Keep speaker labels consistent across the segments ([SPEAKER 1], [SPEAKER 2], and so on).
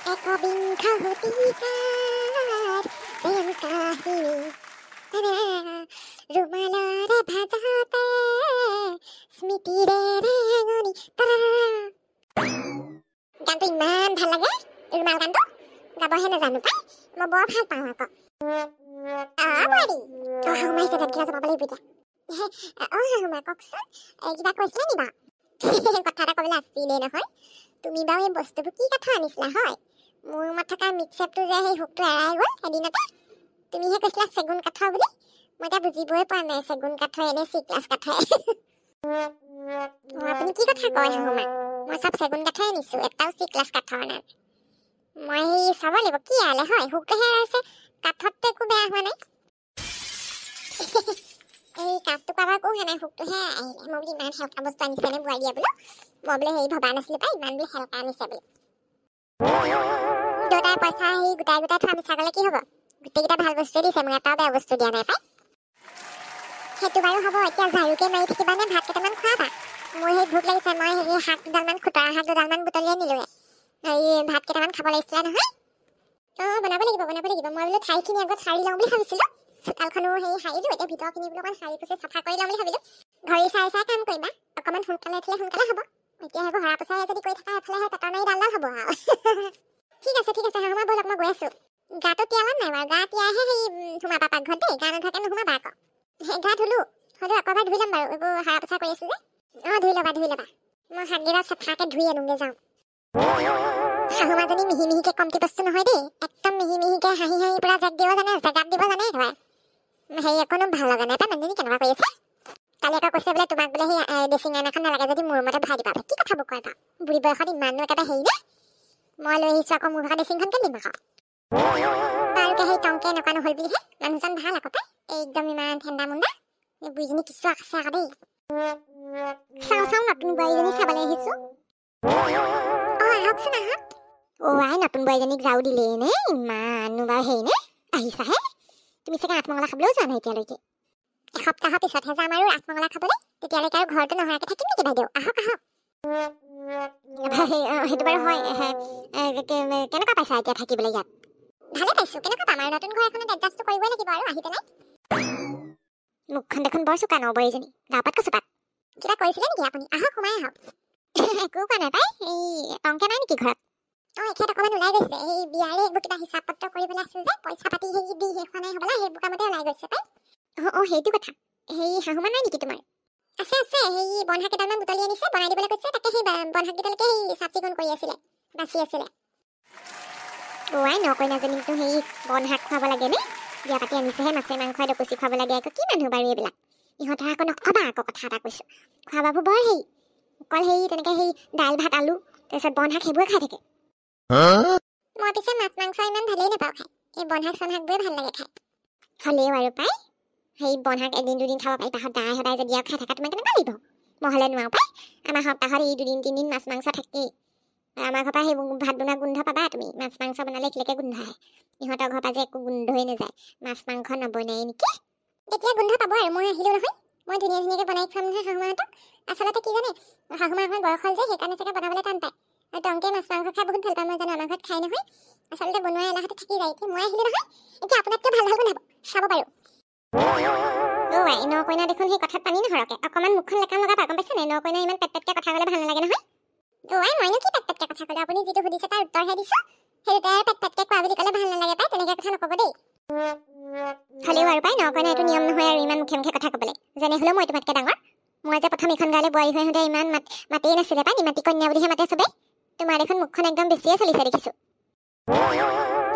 [SPEAKER 1] একবিংশ শতিকাৰ প্ৰেম কাহিনী ৰুমালৰে ভাজতে স্মৃতিৰে ৰেঙনি গানটো ইমান ভাল লাগে। ৰুমাল গানটো গাবহে নাজানো পাই, মই বৰ ভাল পাওঁ আকৌ। শাহুমাই তাত কিবা যাব লাগিব এতিয়া। শাহুমা কওকচোন, কিবা কৈছিলে নি বাৰু? কথা এটা ক'বলৈ আছিলে নহয়। তুমি বাৰু এই বস্তুবোৰ কি কথা আনিছিলা হয়? মোৰ ৰুমত থকা মিক্সেপটো যে সেই হুকটো এৰাই গ'ল এদিনতে। তুমিহে কৈছিলা চেগুন কাঠৰ বুলি। মই এতিয়া বুজিবই পৰা নাই চেগুন কাঠৰ এনে চি ক্লাছ কাঠৰ। আপুনি কি কথা কয় শাহুমা? মই চব চেগুন কাঠৰে আনিছো, এটাও চি ক্লাছ কাঠৰ নাই। মই চাব লাগিব কি আলে হয়, হুকটোহে এৰাইছে, কাঠততো একো বেয়া হোৱা নাই। এই কাঠটো পাবা একো হোৱা নাই, হুকটোহে আহিলে। মই বোলো ইমান হেলকা বস্তু আনিছে নে বোৱাৰীয়ে বোলো। মই বোলে হেৰি ভবা নাছিলো পাই, ইমান বোলে হেলকা আনিছে বোলে। দেউতাই পইচা আহি গোটাই গোটাই থোৱা মিছা ক'লে কি হ'ব? গোটেইকেইটা ভাল বস্তুৱে দিছে, মোক এটাও বেয়া বস্তু দিয়া নাই পাই। সেইটো বাৰু হ'ব, এতিয়া ঝাৰুকে মাৰি থাকিবা নে ভাত কেইটামান খোৱাবা? মোৰ সেই ভোক লাগিছে, মই সেই শাক দুডালমান খুতৰা শাক দুডালমান বুটলি আনিলোৱে। হেৰি ভাত কেইটামান খাব লাগিছিলে নহয়। বনাব লাগিব। মই বোলো ঠাইখিনি আগত সাৰি লওঁ বুলি ভাবিছিলো। চোতালখনো সেই সাৰিলো, এতিয়া ভিতৰখিনি বোলো অকণ সাৰি পুচি চাফা কৰি লওঁ বুলি ভাবিলো। ঘড়ী চাই চাই কাম কৰিবা, অকণমান সোনকালে উঠিলে সোনকালে হ'ব। এতিয়া সেইবোৰ হৰা পচাই যদি কৰি থকা এফালে সেই পেটৰ মাৰি ডালডাল হ'ব আৰু। ঠিক আছে শাহুমা ব'লক, মই গৈ আছো। গাটো তিয়ালা নাই বাৰু? গা তিয়াইহে সেই সোমাবা পাকঘৰত দেই, গা নোধোৱাকৈ নোসোমাবা আকৌ। গা ধুলো, হ'লেও আকৌ এবাৰ ধুই ল'ম বাৰু, এইবোৰ হৰা পচা কৰি আছো যে। ধুই ল'বা। মই শাককেইটা চাফাকৈ ধুই আনোগৈ যাওঁ। শাহুমাজনী মিহি মিহিকে কমটি বস্তু নহয় দেই, একদম মিহি মিহিকে হাঁহি হাঁহি পুৰা জেগাত দিব জানে একেবাৰে। হেৰি অকণো ভাল লগা নাই পাই, মানুহজনী কেনেকুৱা কৰি আছে। কালি আকৌ কৈছে বোলে তোমাক বোলে সেই ড্ৰেছিং আইন এখন নালাগে যদি মোৰ ৰুমতে ভৰাই দিবা। কি কথাবোৰ কয় বাৰু? বুঢ়ী বয়সত ইমানো একেবাৰে হেৰি নে? মই লৈ আহিছো আকৌ মোৰ ভাগৰ ড্ৰেছিংখন কেলে দিম আকৌ? বাৰুকে সেই টংকে এনেকুৱা নহ'ল বুলিহে, মানুহজন ভাল আকৌ পাই, একদম ইমান ঠাণ্ডা মুণ্ডা। এই বুঢ়ীজনী কিছু আছে আকৌ দেই। চাওঁ নতুন বোৱাৰীজনী চাবলৈ আহিছো। আহকচোন আহক। আই নতুন বোৱাৰীজনীক যাও দিলেই নে? ইমানো বাৰু হেৰি নে? আহিছাহে, তুমি চাগে আঠমঙলা খাবলৈও যোৱা নাই এতিয়ালৈকে। এসপ্তাহৰ পিছতহে যাম আৰু আঠমঙলা খাবলৈ, তেতিয়ালৈকে আৰু ঘৰটো নহৰাকে থাকিম নেকি বাইদেউ? আহক। সেইটো বাৰু হয়। কেনেকুৱা পাইছা এতিয়া থাকিবলৈ ইয়াত? ভালে পাইছো, কেনেকুৱা পাম আৰু, নতুন ঘৰ এখনত এডজাষ্টটো কৰিবই লাগিব আৰু আহি পেলাই। মুখখন দেখোন বৰ চোকা ন বোৱাৰীজনী, গাপাত কচুপাত। কিবা কৈছিলে নেকি আপুনি? আহক, সোমাই আহক। একো কোৱা নাই পাই, এই টংকে নাই নেকি ঘৰত? এখেত অকণমান ওলাই গৈছে, এই বিয়াৰে এইবোৰ কিবা হিচাপ পত্ৰ কৰিবলৈ আছে যে, পইচা পাতি সেই দি শেষ হোৱা নাই হ'বলা, সেইবোৰ কামতে ওলাই গৈছে পাই। সেইটো কথা। সেই শাহুমা নাই নেকি তোমাৰ? আছে, সেই বনশাক কেইডালমান বুটলি আনিছে, বনাই দিবলৈ কৈছে, তাকে সেই বনশাক কেইডালকে সেই চাফ চিকুণ কৰি আছিলে, বাচি আছিলে। আই নকইনাজনীকনো সেই বনশাক খুৱাব লাগে নে? বিয়া পাতি আনিছেহে, মাছে মাংসই ডকুচি খুৱাব লাগে আকৌ, কি মানুহ বাৰু এইবিলাক? ইহঁতৰ আকৌ নক'বা আকৌ, কথা এটা কৈছো। খোৱা বাবু বৰ হেৰি, অকল সেই তেনেকে সেই দাইল ভাত আলু তাৰপিছত বনশাক সেইবোৰে খাই থাকে। মই পিছে মাছ মাংস ইমান ভালেই নাপাওঁ খাই, এই বনশাক চনশাকবোৰে ভাল লাগে খাই। হ'লেও আৰু পাই, সেই বনশাক এদিন দুদিন খাব পাৰি, তাহত সদায় যদি আৰু খাই থকা তোমাৰ কেনেকুৱা লাগিব? মই হ'লে নোৱাৰো পাই, আমাৰ সপ্তাহত এই 2 3 দিন মাছ মাংস থাকেই। আমাৰ ঘৰৰ পৰা সেই ভাত বনোৱা গোন্ধ পাবা তুমি, মাছ মাংস বনালে একেলগে গোন্ধ আহে। ইহঁতৰ ঘৰৰ পৰা যে একো গোন্ধই নাযায়, মাছ মাংস নবনাই নেকি? তেতিয়া গোন্ধ পাব আৰু, মই আহিলো নহয়, মই ধুনীয়াকৈ বনাই খুৱাম নহয় শাহুমাহঁতক। আচলতে কি জানে, শাহুমাহঁত বয়স হ'ল যে সেইকাৰণে চাগে বনাবলৈ টান পায়। আৰু টংকে মাছ মাংস খাই বহুত ভাল পায়, মই জানো, আমাৰ ঘৰত খাই নহয়। আচলতে বনোৱা এলাহতে থাকি যায়। এতিয়া মই আহিলো নহয়, এতিয়া আপোনাতকৈ ভাল বনাব চাব পাৰো। নকইনা দেখোন সেই কথাত পানী নহৰকে, অকণমান মুখখন লেকান লগাবা, গম পাইছে নাই? নকইনা ইমান পেটকে কথা ক'লে ভাল নালাগে নহয়। মইনো কি পেটকে কথা ক'লে, আপুনি যিটো সুধিছে তাৰ উত্তৰহে দিছো। সেইটোতে পেটকে কোৱা বুলি ক'লে ভাল নালাগে পাই, তেনেকে কথা নক'ব দেই। হ'লেও আৰু পাই, নকইনা এইটো নিয়ম নহয় আৰু ইমান মুখে কথা ক'বলৈ। যেনে হ'লেও মই তোমাতকৈ ডাঙৰ। মই যে প্ৰথম এইখন গাঁৱলৈ বোৱাৰী হৈ আহোঁতে ইমান মাতেই নাছিলে পাই, নিমাতি কন্যা বুলিহে মাতে চবে। তোমাৰ দেখোন মুখখন একদম বেছিয়ে চলিছে দেখিছো।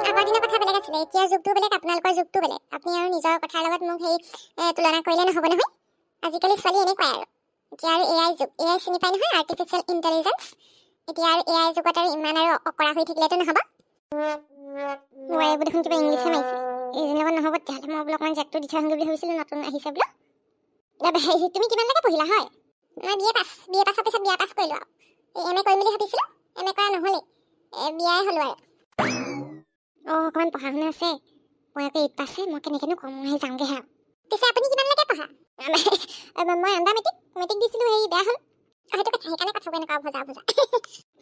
[SPEAKER 1] আগৰ দিনৰ কথা বেলেগ আছিলে, এতিয়াৰ যুগটো বেলেগ, আপোনালোকৰ যুগটো বেলেগ। আপুনি আৰু নিজৰ কথাৰ লগত মোক সেই তুলনা কৰিলে নহ'ব নহয়। আজিকালি ছোৱালী এনেকুৱাই আৰু, এতিয়া আৰু AI যুগ, AI চিনি পাই নহয়, আৰ্টিফিচিয়েল ইণ্টেলিজেঞ্চ। এতিয়া আৰু AI যুগত আৰু ইমান আৰু অকৰা হৈ থাকিলেতো নহ'ব। মই এইবোৰ দেখোন কিবা ইংলিছে মাৰিছে, এইজনীৰ লগত নহ'ব তেতিয়াহ'লে। মই বোলো অকণমান জেকটো দি থৈ আহোঁগৈ বুলি ভাবিছিলোঁ, নতুন আহিছে বোলো। তুমি কিমানলৈকে পঢ়িলা হয়? মই BA পাছৰ পিছত BA পাছ কৰিলোঁ আৰু। MA কৰিম বুলি ভাবিছিলোঁ, MA কৰা নহ'লে, বিয়াই হ'লোঁ আৰু। অকণমান পঢ়া শুনা আছে, মই আকৌ 8 পাছহে, মই কেনেকৈনো কম, মই যাওঁগৈহে আৰু। পিছে আপুনি কিমানলৈকে পঢ়া? মই আণ্ডাৰ মেট্ৰিক দিছিলোঁ, হেৰি বেয়া হ'ল। সেইটো কথা, সেইকাৰণে কথাবোৰ এনেকুৱা ভজা।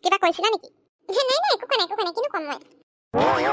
[SPEAKER 1] কিবা কৈছিলা নেকি? নাই, একো কোৱা নাই, কিনো ক'ম মই